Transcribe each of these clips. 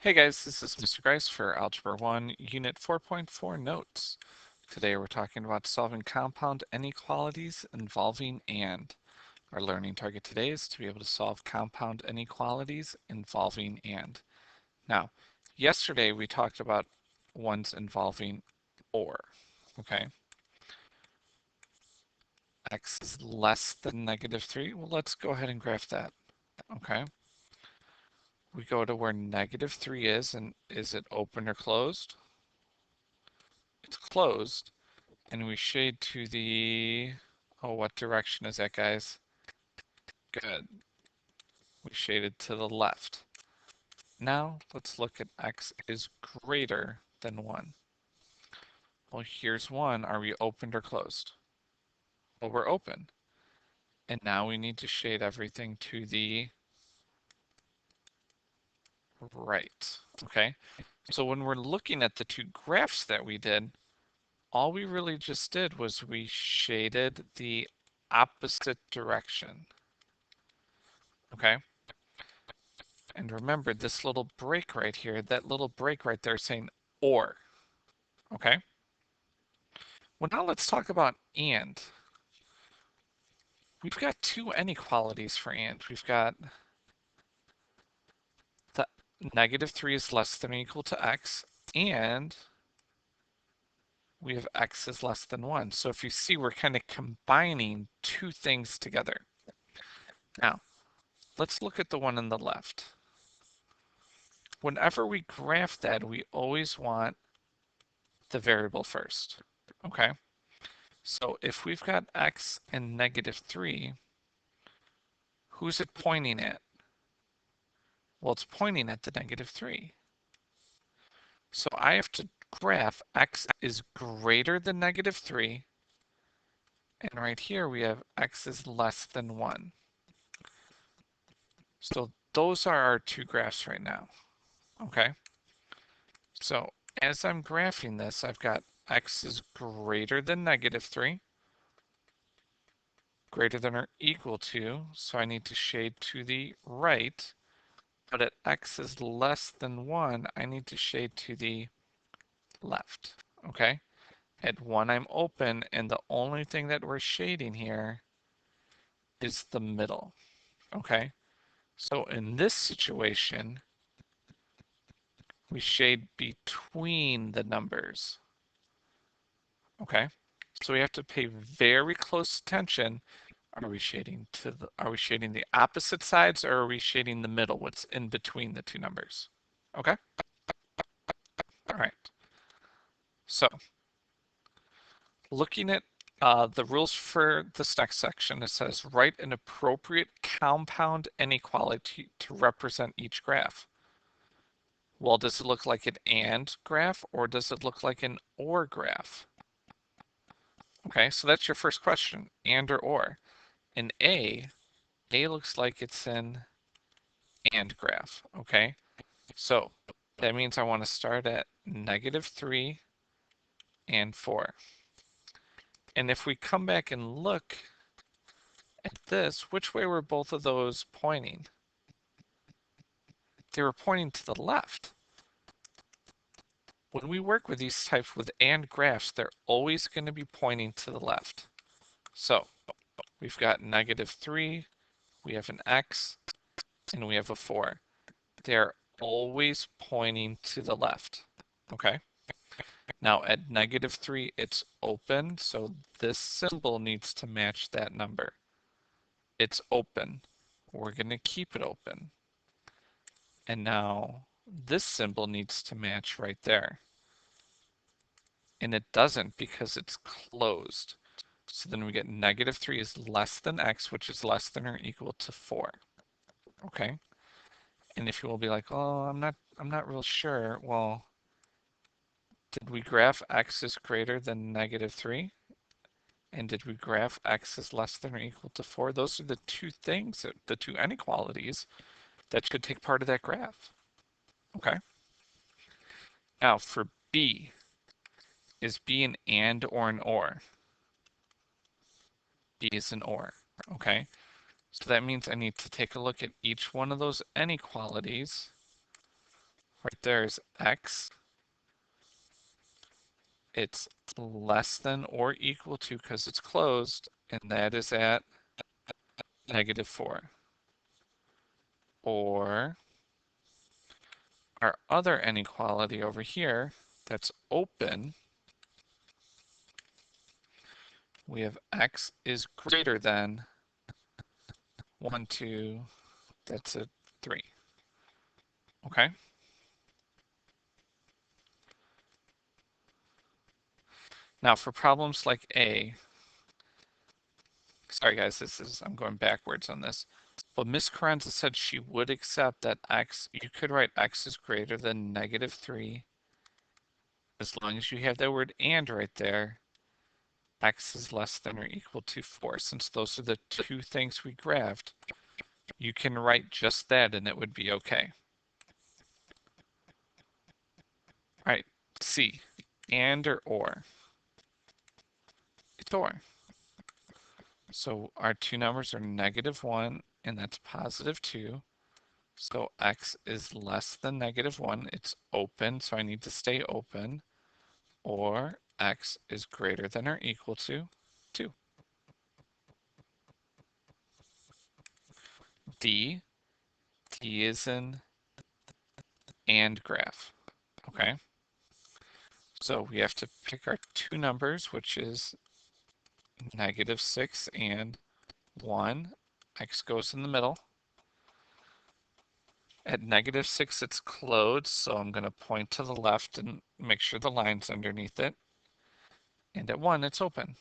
Hey guys, this is Mr. Grice for Algebra 1, Unit 4.4 Notes. Today we're talking about solving compound inequalities involving AND. Our learning target today is to be able to solve compound inequalities involving AND. Now, yesterday we talked about ones involving OR, okay? X is less than -3. Well, let's go ahead and graph that, okay? We go to where -3 is, and is it open or closed? It's closed. And we shade to the, oh, what direction is that, guys? Good. We shaded to the left. Now let's look at x is greater than 1. Well, here's 1. Are we opened or closed? Well, we're open. And now we need to shade everything to the right. Okay? So when we're looking at the two graphs that we did, all we really just did was we shaded the opposite direction. Okay? And remember this little break right here, that little break right there saying or, okay? Well, now let's talk about and. We've got two inequalities for and. We've got the -3 is less than or equal to x, and we have x is less than 1. So if you see, we're kind of combining two things together. Now, let's look at the one on the left. Whenever we graph that, we always want the variable first, okay? So if we've got x and -3, who's it pointing at? Well, it's pointing at the -3. So I have to graph x is greater than -3, and right here we have x is less than 1. So those are our two graphs right now, okay? So as I'm graphing this, I've got x is greater than -3, greater than or equal to, so I need to shade to the right, but at x is less than 1, I need to shade to the left, okay? At 1, I'm open, and the only thing that we're shading here is the middle, okay? So in this situation, we shade between the numbers, okay? So we have to pay very close attention. Are we shading the opposite sides, or are we shading the middle, what's in between the two numbers? Okay? All right. So looking at the rules for this next section, it says write an appropriate compound inequality to represent each graph. Well, does it look like an and graph, or does it look like an or graph? Okay, so that's your first question, and or. In A looks like it's an and graph, okay? So that means I want to start at -3 and 4. And if we come back and look at this, which way were both of those pointing? They were pointing to the left. When we work with these types with and graphs, they're always going to be pointing to the left. So we've got -3, we have an x, and we have a 4. They're always pointing to the left, okay? Now at -3, it's open, so this symbol needs to match that number. It's open. We're going to keep it open. And now this symbol needs to match right there. And it doesn't because it's closed. So then we get -3 is less than x, which is less than or equal to 4. Okay? And if you will be like, oh, I'm not real sure. Well, did we graph x is greater than -3? And did we graph x is less than or equal to 4? Those are the two things, the two inequalities that should take part of that graph. Okay? Now for B, is B an and or an or? B is an or, okay? So that means I need to take a look at each one of those inequalities right there is x. It's less than or equal to, because it's closed, and that is at -4. Or our other inequality over here that's open, we have x is greater than 1, 2, that's a 3. Okay? Now for problems like A, sorry guys, I'm going backwards on this. But Miss Carranza said she would accept that x, you could write x is greater than -3, as long as you have that word and right there, x is less than or equal to 4. Since those are the two things we graphed, you can write just that and it would be okay. All right, C, and or. It's or. So our two numbers are -1 and that's +2. So x is less than -1. It's open, so I need to stay open. Or x is greater than or equal to 2. D, D is an and graph. Okay, so we have to pick our two numbers, which is -6 and 1. X goes in the middle. At -6, it's closed, so I'm going to point to the left and make sure the line's underneath it. And at 1, it's open.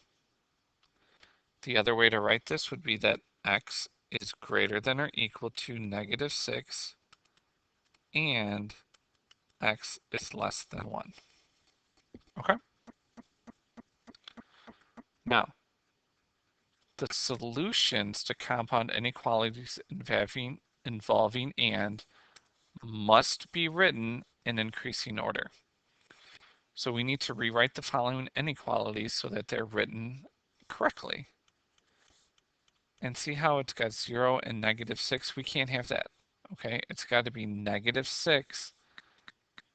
The other way to write this would be that x is greater than or equal to -6 and x is less than 1. Okay? Now, the solutions to compound inequalities involving and must be written in increasing order. So we need to rewrite the following inequalities so that they're written correctly. And see how it's got 0 and -6? We can't have that. Okay, it's got to be -6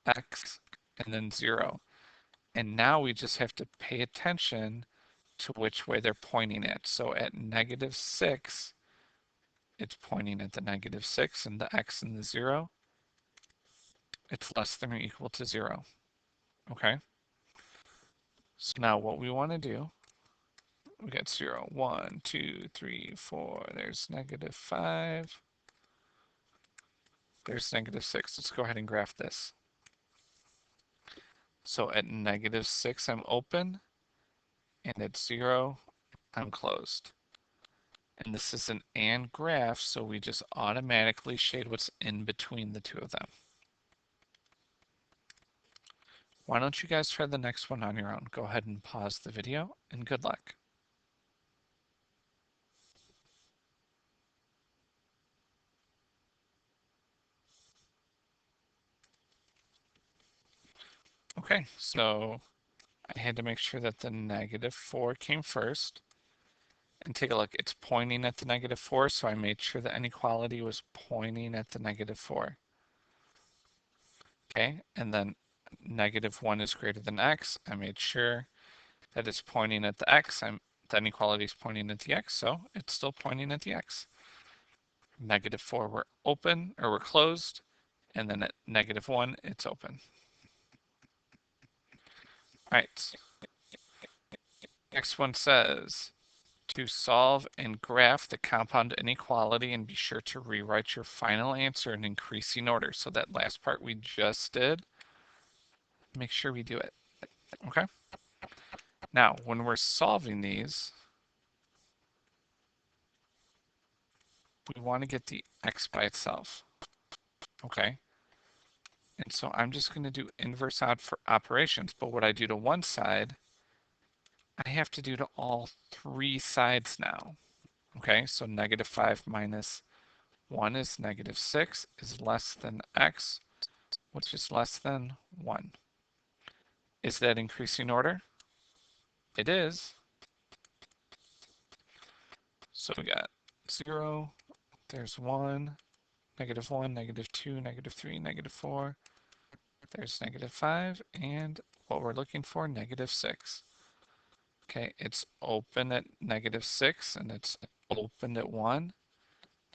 x and then 0. And now we just have to pay attention to which way they're pointing at. So at -6, it's pointing at the -6, and the x and the 0, it's less than or equal to 0. Okay? So now what we want to do, we got 0, 1, 2, 3, 4, there's -5, there's -6. Let's go ahead and graph this. So at -6, I'm open, and at 0, I'm closed. And this is an and graph, so we just automatically shade what's in between the two of them. Why don't you guys try the next one on your own? Go ahead and pause the video, and good luck. Okay, so I had to make sure that the -4 came first. And take a look, it's pointing at the -4, so I made sure the inequality was pointing at the -4. Okay, and then -1 is greater than x. I made sure that it's pointing at the x. The inequality is pointing at the x, so it's still pointing at the x. -4, we're open, or we're closed, and then at -1, it's open. All right, next one says, to solve and graph the compound inequality and be sure to rewrite your final answer in increasing order. So that last part we just did, make sure we do it. Okay? Now, when we're solving these, we want to get the x by itself. Okay? And so I'm just going to do inverse operations, but what I do to one side, I have to do to all three sides now. Okay, so -5 minus 1 is -6 is less than x, which is less than 1. Is that increasing order? It is. So we got 0, there's 1, -1, -2, -3, -4, There's -5, and what we're looking for, -6. Okay, it's open at -6 and it's open at 1,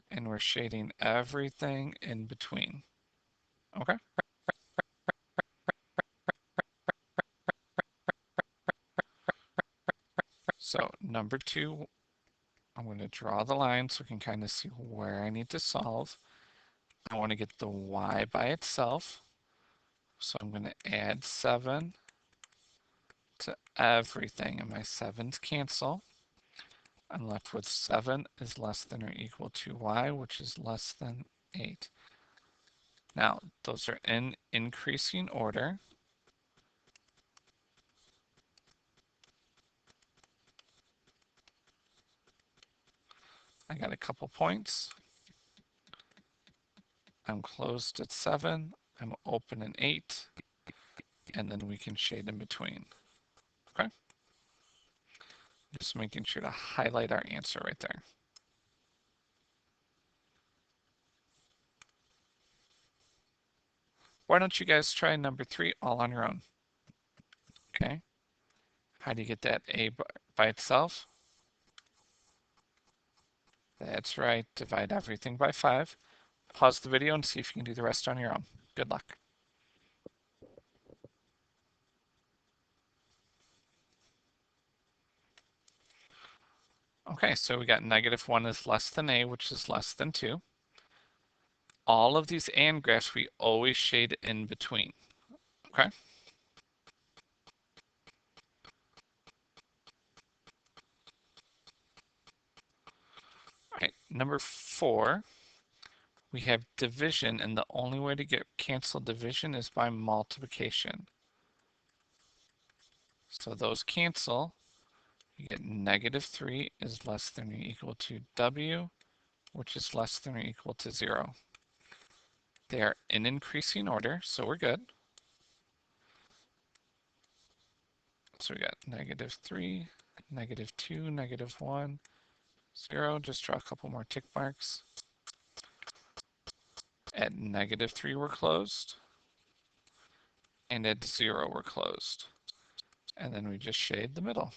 and we're shading everything in between. Okay. So number 2, I'm going to draw the line so we can kind of see where I need to solve. I want to get the y by itself. So I'm going to add 7 to everything, and my 7's cancel. I'm left with 7 is less than or equal to y, which is less than 8. Now, those are in increasing order. I got a couple points. I'm closed at 7. I'm open at 8. And then we can shade in between. Okay? Just making sure to highlight our answer right there. Why don't you guys try number 3 all on your own? Okay? How do you get that a by itself? That's right, divide everything by 5. Pause the video and see if you can do the rest on your own. Good luck. Okay, so we got -1 is less than a, which is less than 2. All of these and graphs, we always shade in between. Okay? All right, number 4, we have division, and the only way to get cancel division is by multiplication. So those cancel. You get -3 is less than or equal to w, which is less than or equal to 0. They are in increasing order, so we're good. So we got -3, -2, -1, 0. Just draw a couple more tick marks. At -3, we're closed. And at 0, we're closed. And then we just shade the middle.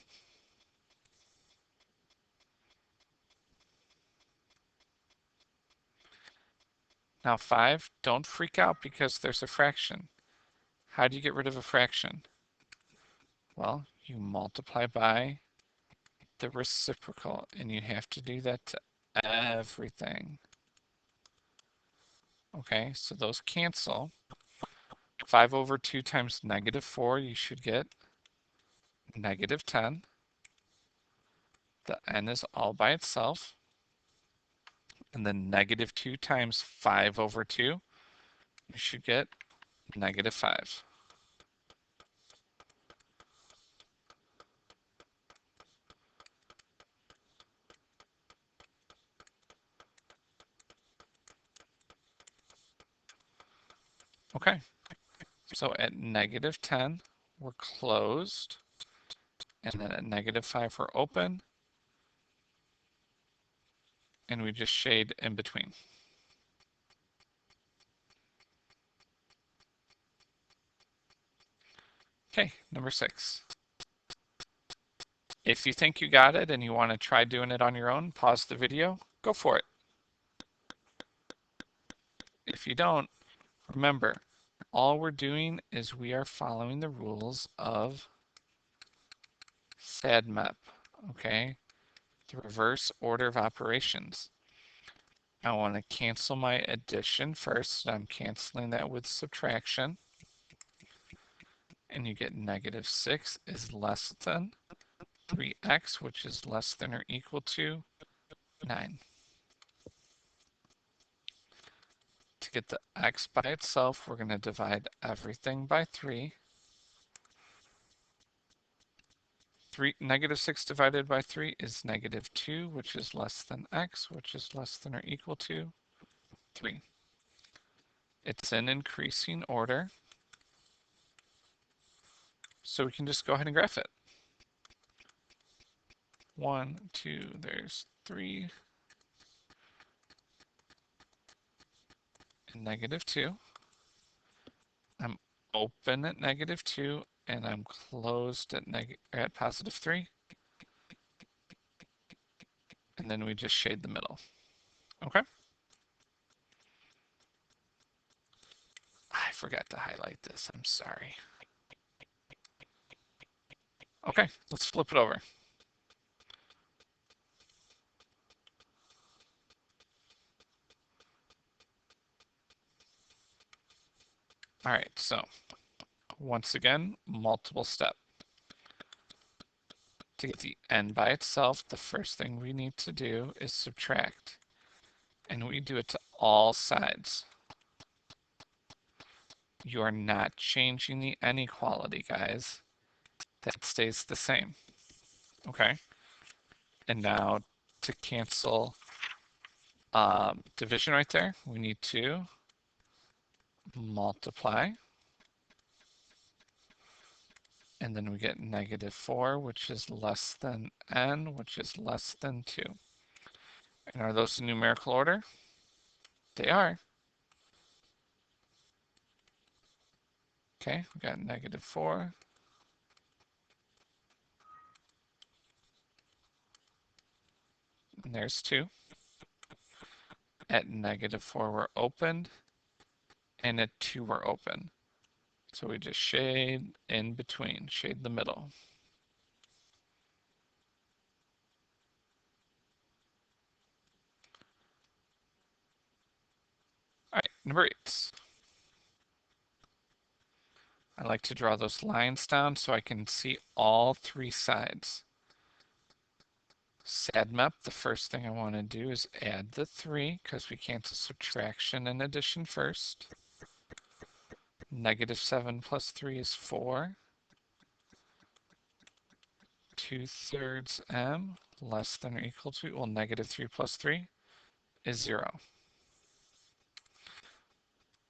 Now 5, don't freak out because there's a fraction. How do you get rid of a fraction? Well, you multiply by the reciprocal, and you have to do that to everything. Okay, so those cancel. 5 over 2 times -4, you should get -10. The n is all by itself. And then -2 times 5 over 2, you should get -5. Okay, so at -10, we're closed. And then at -5, we're open. And we just shade in between. Okay, number 6. If you think you got it and you want to try doing it on your own, pause the video, go for it. If you don't, remember, all we're doing is we are following the rules of SADMAP, okay? The reverse order of operations. I want to cancel my addition first, so I'm canceling that with subtraction. And you get -6 is less than 3x, which is less than or equal to 9. To get the x by itself, we're going to divide everything by 3. -6 divided by 3 is -2, which is less than x, which is less than or equal to 3. It's in increasing order, so we can just go ahead and graph it. 1, 2, there's 3, and -2. I'm open at -2 and I'm closed at +3. And then we just shade the middle. Okay. I forgot to highlight this. I'm sorry. Okay, let's flip it over. All right, so once again, multiple step. To get the n by itself, the first thing we need to do is subtract. And we do it to all sides. You are not changing the inequality, guys. That stays the same. Okay? And now to cancel division right there, we need to multiply. And then we get -4, which is less than n, which is less than 2. And are those in numerical order? They are. Okay, we got -4. And there's 2. At -4, we're opened. And at 2, we're open. So we just shade in between, shade the middle. All right, number 8. I like to draw those lines down so I can see all 3 sides. SADMAP, the first thing I want to do is add the 3 because we cancel subtraction and addition first. -7 plus 3 is 4. 2/3 m less than or equal to, well, -3 plus 3 is 0.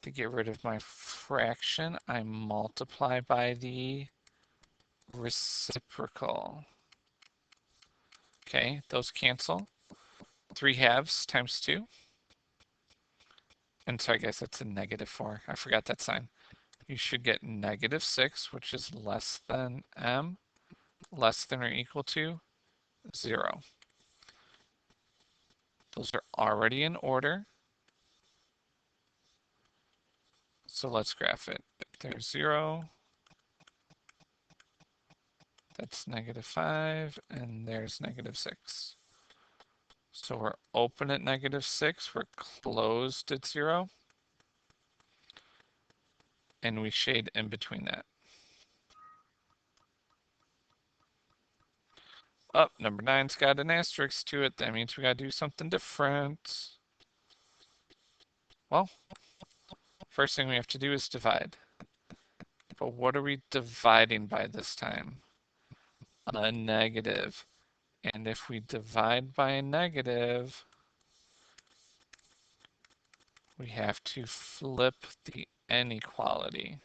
To get rid of my fraction, I multiply by the reciprocal. Okay, those cancel. 3 halves times 2. And so I guess that's a -4. I forgot that sign. You should get -6, which is less than m, less than or equal to 0. Those are already in order. So let's graph it. There's 0. That's -5, and there's -6. So we're open at -6, we're closed at 0, and we shade in between that. Oh, number 9's got an asterisk to it. That means we gotta do something different. Well, first thing we have to do is divide. But what are we dividing by this time? A negative. And if we divide by a negative, we have to flip the inequality.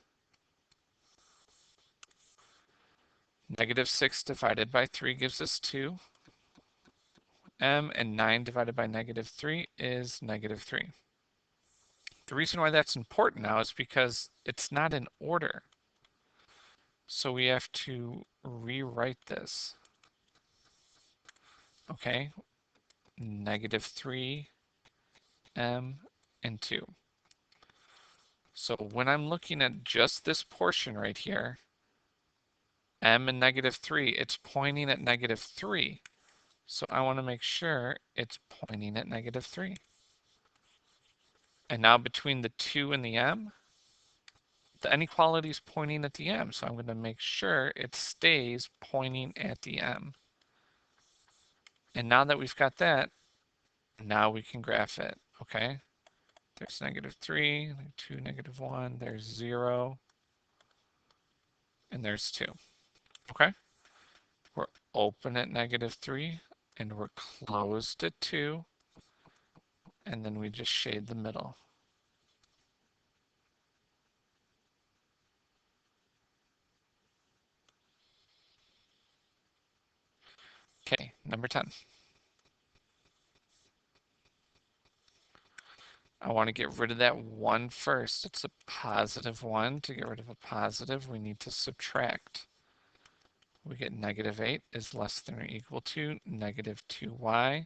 -6 divided by 3 gives us 2. M, and 9 divided by -3 is -3. The reason why that's important now is because it's not in order. So we have to rewrite this. Okay, -3 m and 2. So when I'm looking at just this portion right here, m and -3, it's pointing at -3. So I want to make sure it's pointing at -3. And now between the 2 and the m, the inequality is pointing at the m, so I'm going to make sure it stays pointing at the m. And now that we've got that, now we can graph it, okay? There's -3, 2, -1, there's 0, and there's 2, okay? We're open at -3, and we're closed at 2, and then we just shade the middle. Okay, number 10. I want to get rid of that 1 first. It's a positive 1. To get rid of a positive, we need to subtract. We get negative 8 is less than or equal to negative 2y,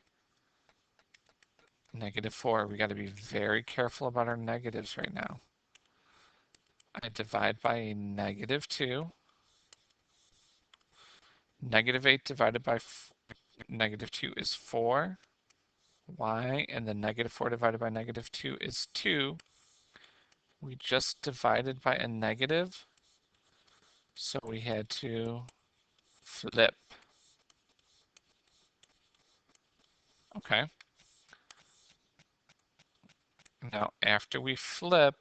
negative 4. We got to be very careful about our negatives right now. I divide by a negative 2. Negative 8 divided by negative 2 is 4. Y, and then negative 4 divided by negative 2 is 2. We just divided by a negative, so we had to flip. Okay. Now, after we flip,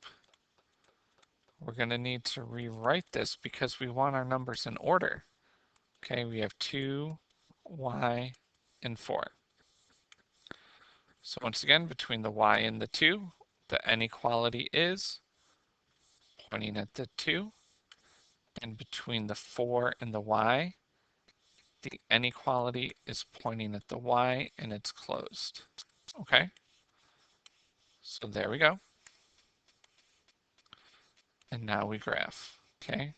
we're going to need to rewrite this because we want our numbers in order. Okay, we have 2, y, and 4. So once again, between the y and the 2, the inequality is pointing at the 2. And between the 4 and the y, the inequality is pointing at the y and it's closed. Okay, so there we go. And now we graph. Okay.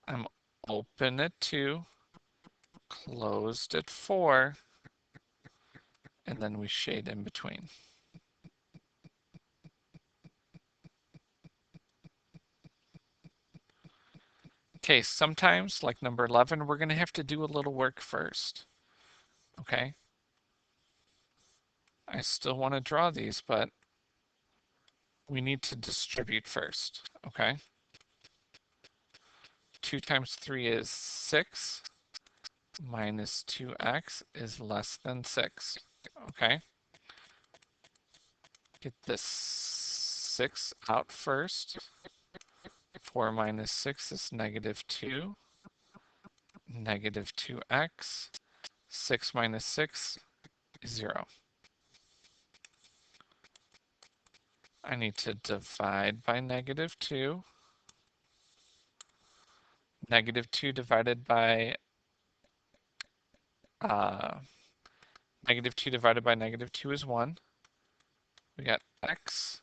I'm open at 2, closed at 4, and then we shade in between. Okay, sometimes, like number 11, we're going to have to do a little work first. Okay. I still want to draw these, but we need to distribute first. Okay. 2 times 3 is 6. Minus 2x is less than 6. Okay. Get this 6 out first. 4 minus 6 is negative 2. Negative 2x. 6 minus 6 is 0. I need to divide by negative 2. Negative 2 divided by negative 2 divided by negative 2 is 1. We got x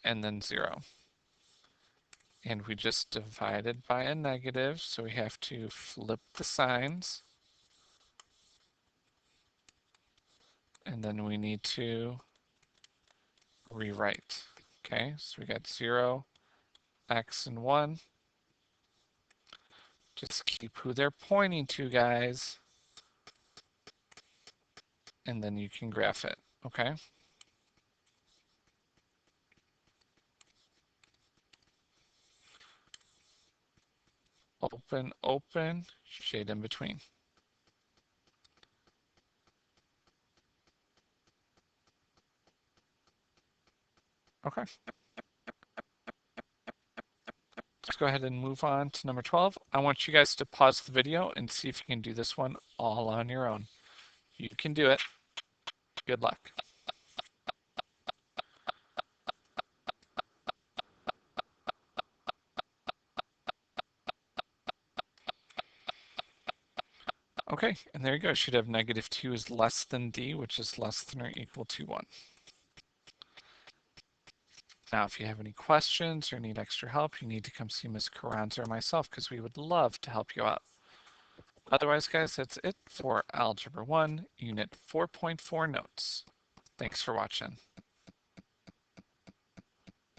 and then 0. And we just divided by a negative, so we have to flip the signs. And then we need to rewrite. Okay, so we got 0, x, and 1. Just keep who they're pointing to, guys. And then you can graph it, okay? Open, open, shade in between. Okay. Let's go ahead and move on to number 12. I want you guys to pause the video and see if you can do this one all on your own. You can do it. Good luck. Okay, and there you go. Should have negative 2 is less than d, which is less than or equal to 1. Now, if you have any questions or need extra help, you need to come see Ms. Carranza or myself because we would love to help you out. Otherwise, guys, that's it for Algebra 1, Unit 4.4 notes. Thanks for watching.